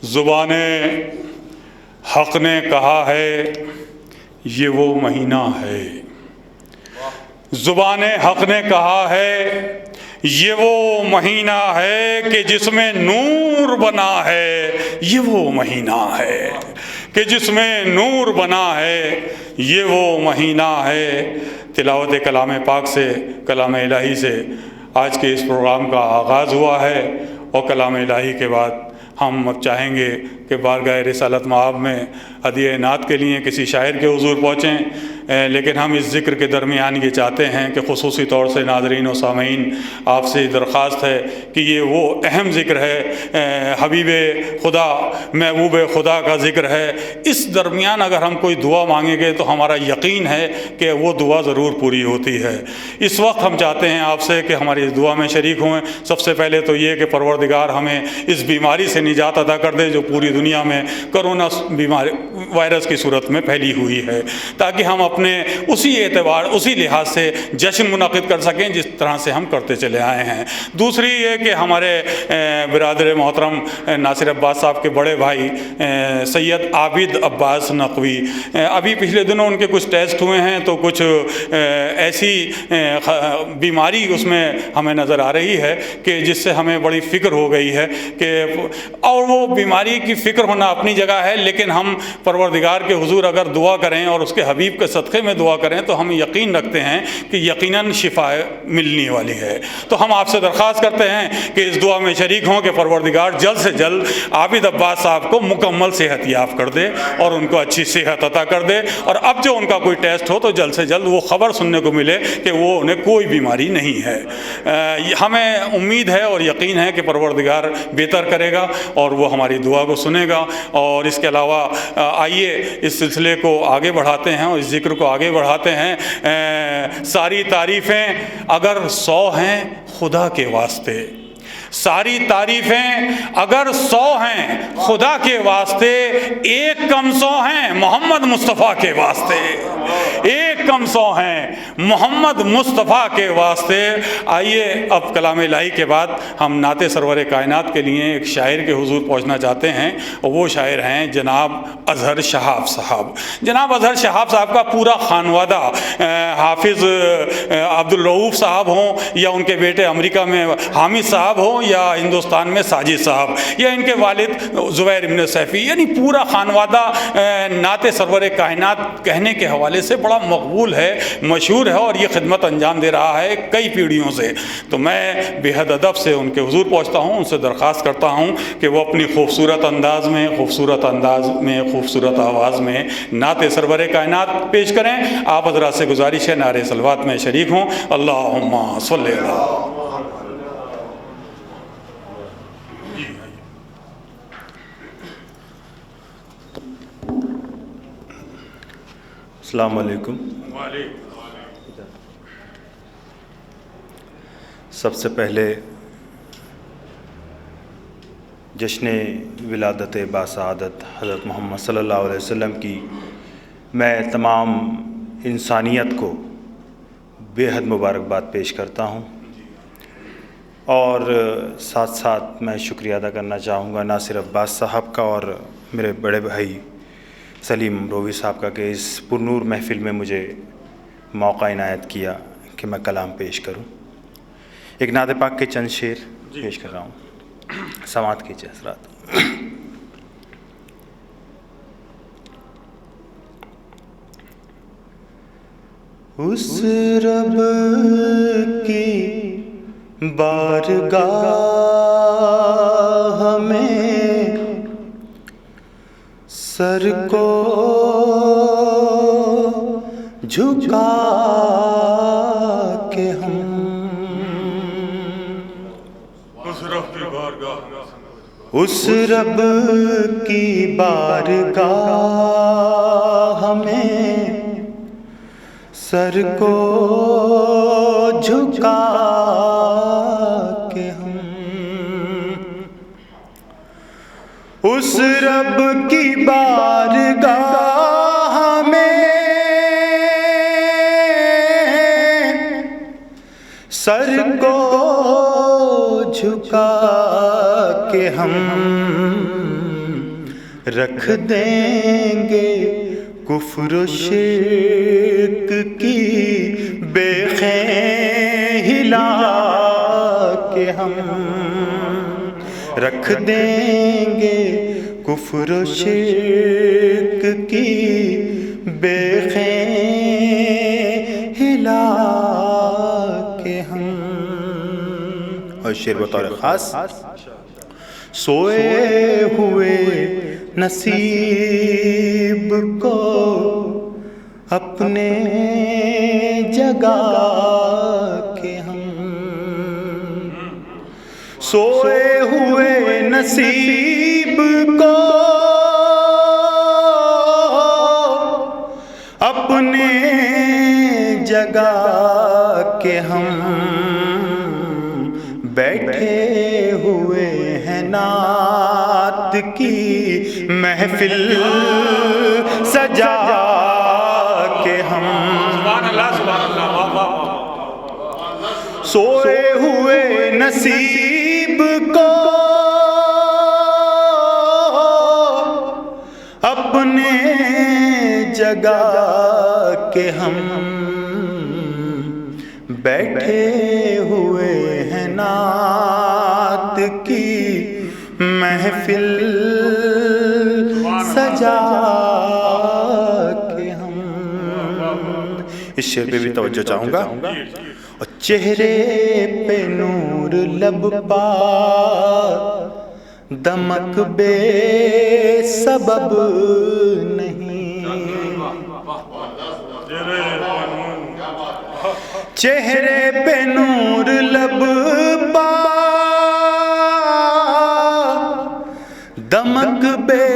زبان حق نے کہا ہے یہ وہ مہینہ ہے، زبان حق نے کہا ہے یہ وہ مہینہ ہے کہ جس میں نور بنا ہے، یہ وہ مہینہ ہے کہ جس میں نور بنا ہے، یہ وہ مہینہ ہے۔ تلاوت کلام پاک سے، کلام الہی سے آج کے اس پروگرام کا آغاز ہوا ہے، اور کلام الہی کے بعد ہم اب چاہیں گے کہ بارگاہ رسالت مآب میں ہدیہ نعت کے لیے کسی شاعر کے حضور پہنچیں، لیکن ہم اس ذکر کے درمیان یہ چاہتے ہیں کہ خصوصی طور سے ناظرین و سامعین آپ سے درخواست ہے کہ یہ وہ اہم ذکر ہے، حبیب خدا محبوب خدا کا ذکر ہے۔ اس درمیان اگر ہم کوئی دعا مانگیں گے تو ہمارا یقین ہے کہ وہ دعا ضرور پوری ہوتی ہے۔ اس وقت ہم چاہتے ہیں آپ سے کہ ہماری اس دعا میں شریک ہوئیں۔ سب سے پہلے تو یہ کہ پروردگار ہمیں اس بیماری سے نجات عطا کر دے جو پوری دنیا میں کرونا بیماری وائرس کی صورت میں پھیلی ہوئی ہے، تاکہ ہم اپنے اسی اعتبار اسی لحاظ سے جشن منعقد کر سکیں جس طرح سے ہم کرتے چلے آئے ہیں۔ دوسری یہ کہ ہمارے برادر محترم ناصر عباس صاحب کے بڑے بھائی سید عابد عباس نقوی، ابھی پچھلے دنوں ان کے کچھ ٹیسٹ ہوئے ہیں تو کچھ ایسی بیماری اس میں ہمیں نظر آ رہی ہے کہ جس سے ہمیں بڑی فکر ہو گئی ہے کہ، اور وہ بیماری کی فکر ہونا اپنی جگہ ہے، لیکن ہم پروردگار کے حضور اگر دعا کریں اور اس کے حبیب کے صدقے میں دعا کریں تو ہم یقین رکھتے ہیں کہ یقیناً شفا ملنے والی ہے۔ تو ہم آپ سے درخواست کرتے ہیں کہ اس دعا میں شریک ہوں کہ پروردگار جلد سے جلد عابد عباس صاحب کو مکمل صحت یاب کر دے اور ان کو اچھی صحت عطا کر دے، اور اب جو ان کا کوئی ٹیسٹ ہو تو جلد سے جلد وہ خبر سننے کو ملے کہ وہ انہیں کوئی بیماری نہیں ہے۔ ہمیں امید ہے اور یقین ہے کہ پروردگار بہتر کرے گا اور وہ ہماری دعا کو سنے گا۔ اور اس کے علاوہ آئیے اس سلسلے کو آگے بڑھاتے ہیں اور اس ذکر کو آگے بڑھاتے ہیں۔ ساری تعریفیں اگر 100 ہیں خدا کے واسطے، ساری تعریفیں اگر 100 ہیں خدا کے واسطے، ایک کم 100 ہیں محمد مصطفیٰ کے واسطے، ایک کم 100 ہیں محمد مصطفیٰ کے واسطے۔ آئیے اب کلام الہی کے بعد ہم نعت سرور کائنات کے لیے ایک شاعر کے حضور پہنچنا چاہتے ہیں، اور وہ شاعر ہیں جناب اظہر شہاب صاحب۔ جناب اظہر شہاب صاحب کا پورا خانوادہ، حافظ عبدالرؤوف صاحب ہوں یا ان کے بیٹے امریکہ میں حامد صاحب ہوں یا ہندوستان میں ساجد صاحب یا ان کے والد زبیر ابن سیفی، یعنی پورا خانوادہ نعت سرور کائنات کہنے کے حوالے سے بڑا مقبول ہے، مشہور ہے، اور یہ خدمت انجام دے رہا ہے کئی پیڑھیوں سے۔ تو میں بے حد ادب سے ان کے حضور پہنچتا ہوں، ان سے درخواست کرتا ہوں کہ وہ اپنی خوبصورت انداز میں خوبصورت آواز میں نعت سرور کائنات پیش کریں۔ آپ حضرات سے گزارش ہے نعرہ صلوات میں شریک ہوں۔ اللہم صلی اللہ۔ السلام علیکم۔ سب سے پہلے جشن ولادت باسعادت حضرت محمد صلی اللہ علیہ وسلم کی میں تمام انسانیت کو بے حد مبارکباد پیش کرتا ہوں، اور ساتھ ساتھ میں شکریہ ادا کرنا چاہوں گا ناصر عباس صاحب کا اور میرے بڑے بھائی سلیم روی صاحب کا کہ اس پرنور محفل میں مجھے موقع عنایت کیا کہ میں کلام پیش کروں۔ ایک نعت پاک کے چند شعر پیش کر رہا ہوں، سماعت کیجیے حضرات۔ اس رب کی بارگاہ میں سر کو جھکا کے ہم اس رب کی بارگاہ میں سر کو جھکا کے ہم اس رب کی بارگاہ میں سر کو جھکا کے ہم رکھ دیں گے کفر و شرک کی بے خیں ہلا کے ہم، رکھ دیں گے کفر و شرک کی بے خیں ہلا کے ہم۔ اور شعر بطور خاص، سوئے ہوئے نصیب کو اپنے جگا کے ہم، سوئے ہوئے نصیب کو اپنے جگا کے ہم، بیٹھے ہوئے ہیں نعت کی محفل سجا کے ہم، سبحان اللہ سبحان اللہ، واہ واہ۔ سوئے ہوئے نصیب کو اپنے جگا کے ہم، بیٹھے ہوئے ہیں نعت کی محفل سجا کے ہم۔ اس شعر پہ بھی توجہ چاہوں گا۔ اور چہرے پہ نور، لب پا دمک بے سبب نہیں، چہرے پہ نور، لب پا دمک بے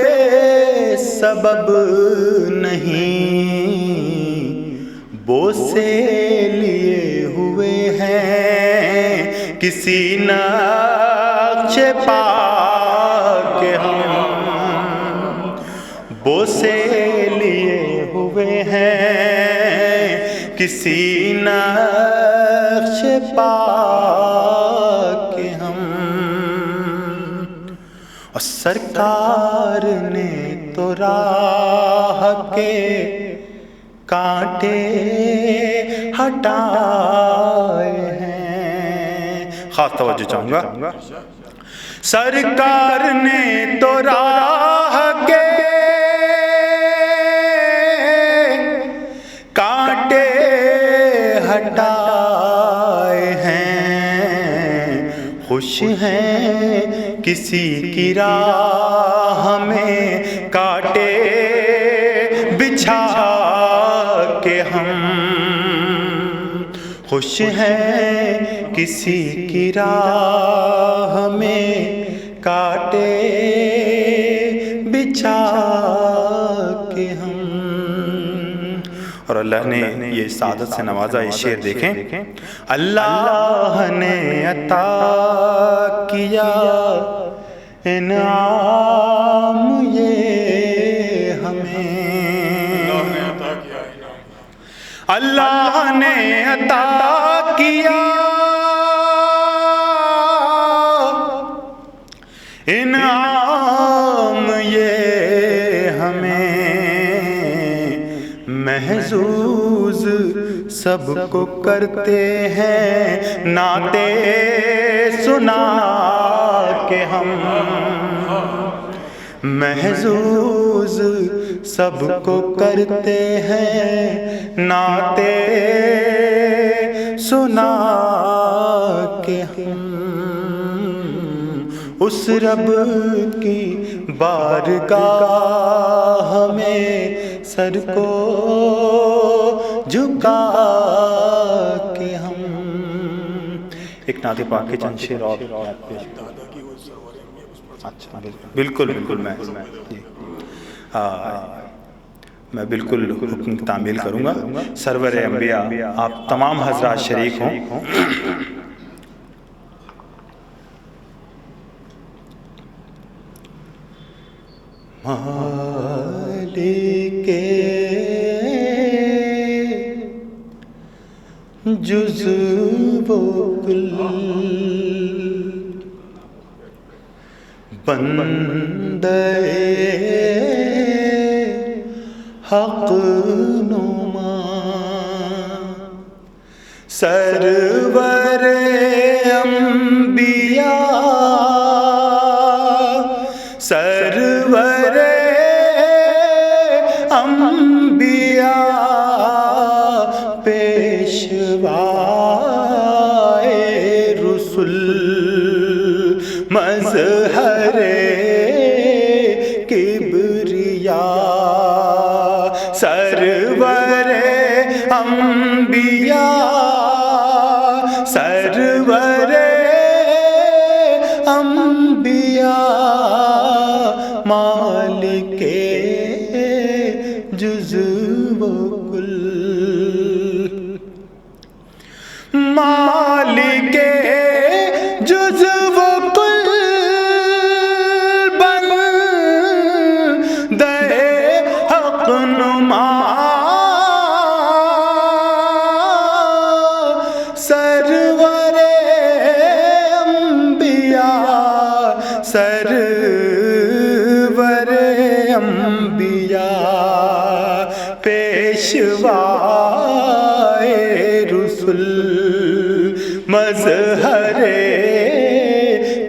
سبب نہیں، بوسے لیے ہوئے ہیں کسی نقش پا کے ہم، بوسے لیے ہوئے ہیں کسی نقش پا کے ہم۔ اور سرکار نے تو راہ کے کانٹے ہٹائے ہیں، خاص توجہ چاہوں گا۔ سرکار نے تو راہ کے کانٹے ہٹائے ہیں، خوش ہیں کسی کی راہ میں کانٹے بچھا کے ہم، خوش ہیں کسی کی راہ میں کانٹے بچھا کے ہم۔ اور اللہ نے یہ سعادت سے نوازا۔ یہ شعر دیکھیں، اللہ نے عطا کیا انعام یہ ہمیں، اللہ نے عطا کیا انعام یہ ہمیں، محظوظ سب کو کرتے ہیں نعتیں سنا کے ہم، محظوظ سب کو کرتے ہیں نعتیں سنا کے ہم، اس رب کی بارگاہ میں سر کو جھکا کے ہم۔ ایک نعت پاک کے چند شعر اور بالکل میں بالکل حکم تعمیل کروں گا۔ سرور انبیاء آپ تمام حضرات شریک ہوں۔ مالک جزو و کل بندہ حق نما سرور انبیاء سرور انبیاء پیشوائے رسول مظہر کبریا سرور انبیاء سرور انبیاء مالک جزو و کل مالک جزو و کل بندے حق نما سرور انبیاء سرور انبیاء پیشوائے رسول مظہر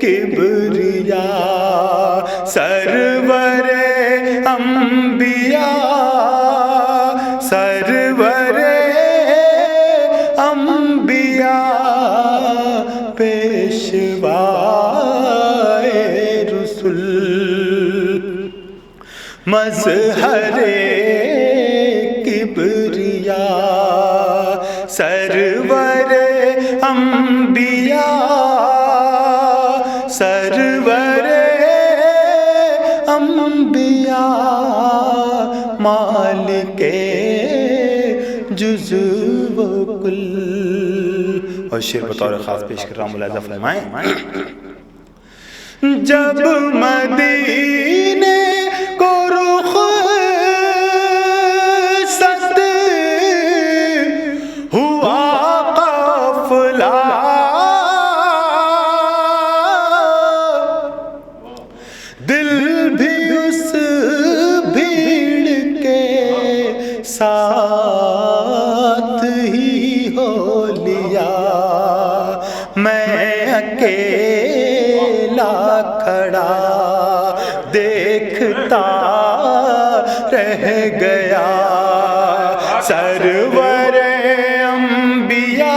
کبریا سرور انبیاء سرور انبیاء پیشوائے رسول مظہر کبریا سرور انبیاء سرور انبیاء مالک جزو و کل. اور شعر بطور خاص پیش کر رہا ہوں، ملاحظہ فرمائیں. جب مدینے کو رخ ست ہوا قافلہ دل بھی اس بھیڑ کے ساتھ ہی ہو لیا میں اکیلا کھڑا دیکھتا رہ گیا سرور انبیاء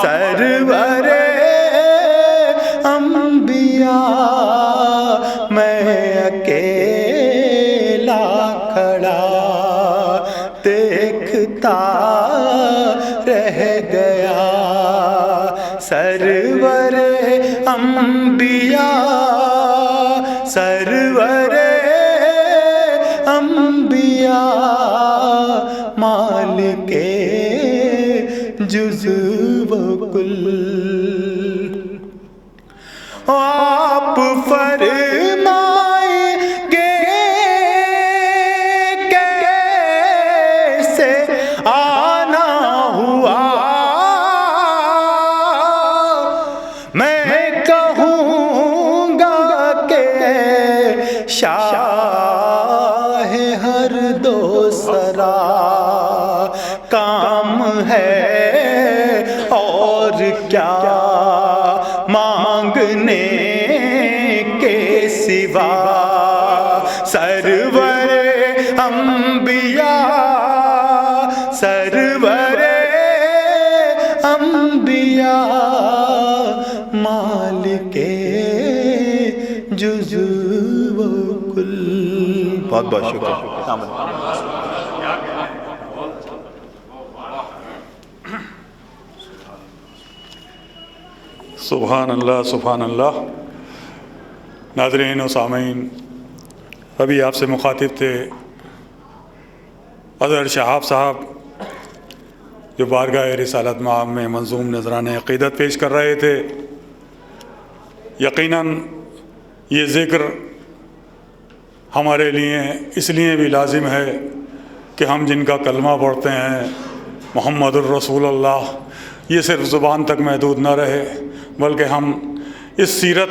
سرور انبیاء میں اکیلا کھڑا دیکھتا رہ گیا سرور انبیاء سرور انبیاء مالک جزو و کل. آپ فرمائیں گے کیسے آنا ہوا میں کہوں گا کہ شاہ ہر دو سرا کام ہے اور کیا مانگنے کے سوا سرور انبیاء سرور انبیاء مالک جزو و کل. بہت بہت شکریہ. سبحان اللہ سبحان اللہ. ناظرین و سامعین، ابھی آپ سے مخاطب تھے اظہر شہاب صاحب جو بارگاہ رسالت مآب میں منظوم نذران عقیدت پیش کر رہے تھے. یقیناً یہ ذکر ہمارے لیے اس لیے بھی لازم ہے کہ ہم جن کا کلمہ پڑھتے ہیں محمد الرسول اللہ، یہ صرف زبان تک محدود نہ رہے، بلکہ ہم اس سیرت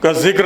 کا ذکر